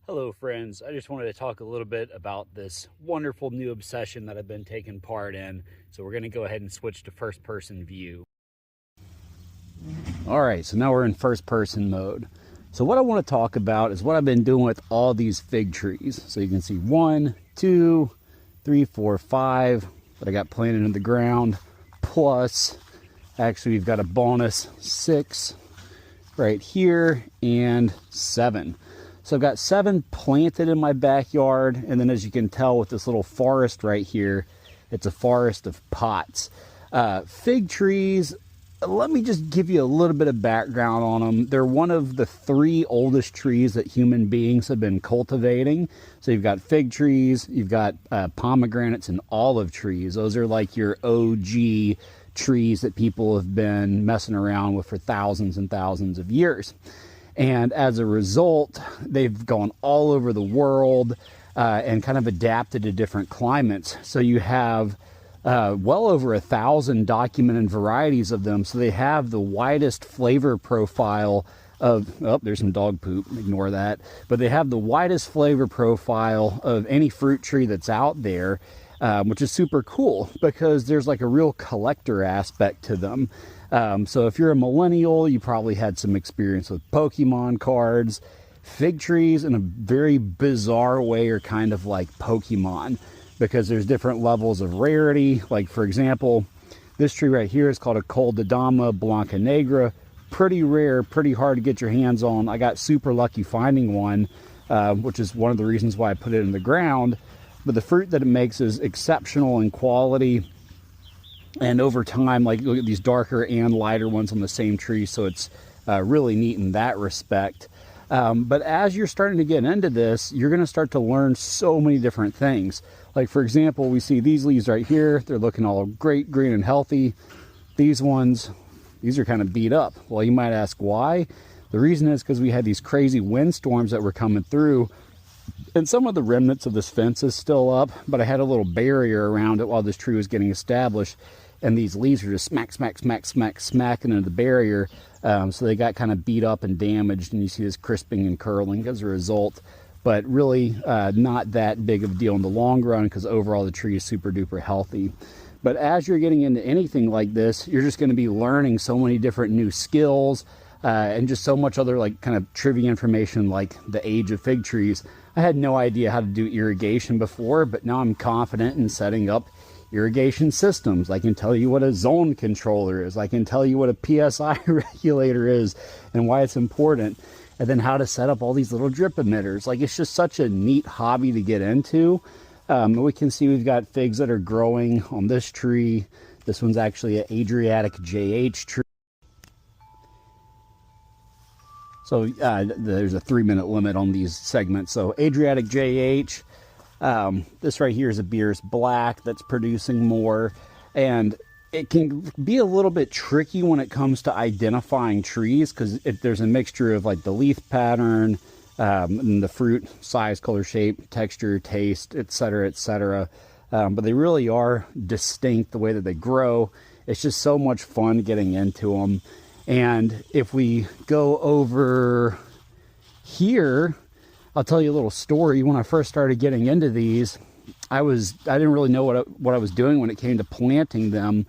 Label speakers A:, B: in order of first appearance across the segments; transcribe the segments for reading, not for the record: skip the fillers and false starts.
A: Hello friends, I just wanted to talk a little bit about this wonderful new obsession that I've been taking part in. So we're going to go ahead and switch to first person view. All right, so now we're in first person mode. So what I want to talk about is what I've been doing with all these fig trees. So you can see 1, 2, 3, 4, 5 that I got planted in the ground, plus actually we've got a bonus 6 right here and 7. So I've got 7 planted in my backyard, and then as you can tell with this little forest right here, it's a forest of pots. Fig trees, let me just give you a little bit of background on them. They're one of the 3 oldest trees that human beings have been cultivating. So you've got fig trees, you've got pomegranates and olive trees. Those are like your OG trees that people have been messing around with for thousands and thousands of years. And as a result, they've gone all over the world and kind of adapted to different climates. So you have well over 1,000 documented varieties of them. So they have the widest flavor profile of, oh, there's some dog poop, ignore that. But they have the widest flavor profile of any fruit tree that's out there, which is super cool because there's like a real collector aspect to them. So if you're a millennial, you probably had some experience with Pokemon cards. Fig trees, in a very bizarre way, are kind of like Pokemon because there's different levels of rarity. Like, for example, this tree right here is called a Coldodama Blanca Negra. Pretty rare, pretty hard to get your hands on. I got super lucky finding one, which is one of the reasons why I put it in the ground. But the fruit that it makes is exceptional in quality. And over time, like, look at these darker and lighter ones on the same tree. So it's really neat in that respect. But as you're starting to get into this, you're going to start to learn so many different things. Like, for example, we see these leaves right here. They're looking all great, green, and healthy. These ones, these are kind of beat up. Well, you might ask why. The reason is because we had these crazy windstorms that were coming through. And some of the remnants of this fence is still up, but I had a little barrier around it while this tree was getting established. And these leaves are just smacking into the barrier. So they got kind of beat up and damaged, and you see this crisping and curling as a result. But really not that big of a deal in the long run because overall the tree is super duper healthy. But as you're getting into anything like this, you're just going to be learning so many different new skills and just so much other like kind of trivia information, like the age of fig trees. I had no idea how to do irrigation before, but now I'm confident in setting up irrigation systems. I can tell you what a zone controller is. I can tell you what a PSI regulator is and why it's important. And then how to set up all these little drip emitters. Like, it's just such a neat hobby to get into. We can see we've got figs that are growing on this tree. This one's actually an Adriatic JH tree. So there's a 3-minute limit on these segments. So Adriatic JH. This right here is a Beers Black that's producing more, and it can be a little bit tricky when it comes to identifying trees because there's a mixture of like the leaf pattern and the fruit size, color, shape, texture, taste, etc., etc. But they really are distinct the way that they grow. It's just so much fun getting into them. And if we go over here, I'll tell you a little story. When I first started getting into these, I didn't really know what I was doing when it came to planting them.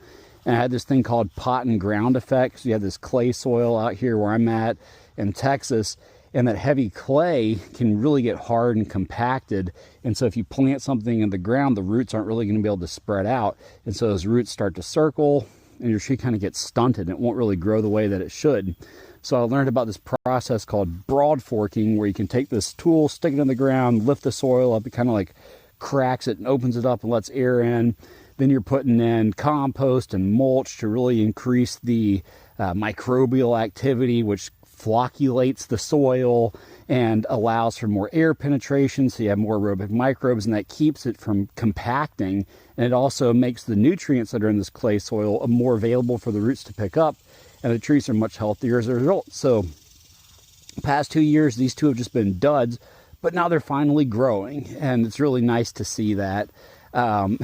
A: And I had this thing called pot and ground effect. So you have this clay soil out here where I'm at in Texas, and that heavy clay can really get hard and compacted. And so if you plant something in the ground, the roots aren't really going to be able to spread out. And so those roots start to circle, and your tree kind of gets stunted. It won't really grow the way that it should. So I learned about this process called broad forking, where you can take this tool, stick it in the ground, lift the soil up, it kind of like cracks it and opens it up and lets air in. Then you're putting in compost and mulch to really increase the microbial activity, which flocculates the soil and allows for more air penetration, so you have more aerobic microbes, and that keeps it from compacting. And it also makes the nutrients that are in this clay soil more available for the roots to pick up, and the trees are much healthier as a result. So past 2 years, these two have just been duds, but now they're finally growing, and it's really nice to see that. And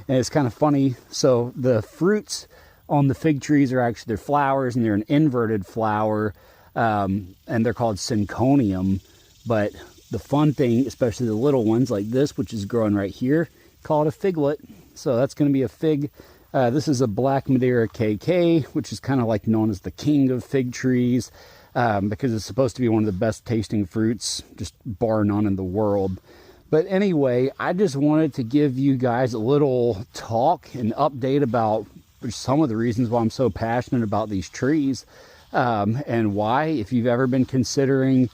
A: it's kind of funny. So the fruits on the fig trees are actually, they're flowers, and they're an inverted flower, and they're called synconium. But the fun thing, especially the little ones like this, which is growing right here, call it a figlet. So that's going to be a fig. This is a Black Madeira KK, which is kind of like known as the king of fig trees, because it's supposed to be one of the best tasting fruits, just bar none in the world. But anyway, I just wanted to give you guys a little talk and update about some of the reasons why I'm so passionate about these trees, and why, if you've ever been considering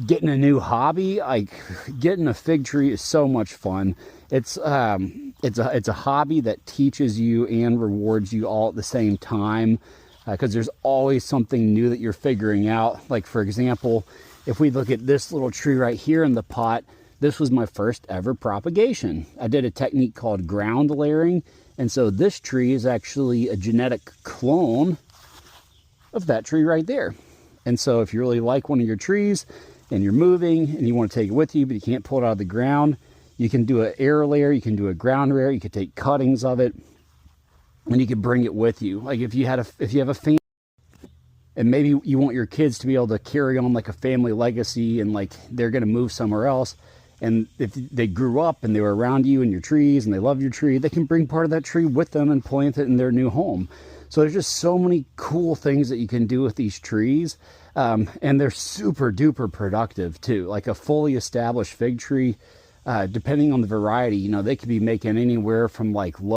A: getting a new hobby, like getting a fig tree is so much fun. It's a hobby that teaches you and rewards you all at the same time, because there's always something new that you're figuring out. Like, for example, if we look at this little tree right here in the pot, this was my first ever propagation. I did a technique called ground layering, and so this tree is actually a genetic clone of that tree right there. And so if you really like one of your trees and you're moving and you want to take it with you, but you can't pull it out of the ground, you can do an air layer, you can do a ground layer, you can take cuttings of it, and you can bring it with you. Like if you have a family, and maybe you want your kids to be able to carry on like a family legacy, and like they're going to move somewhere else, and if they grew up and they were around you and your trees and they love your tree, they can bring part of that tree with them and plant it in their new home. So there's just so many cool things that you can do with these trees, and they're super duper productive too. Like a fully established fig tree, depending on the variety, you know, they could be making anywhere from like low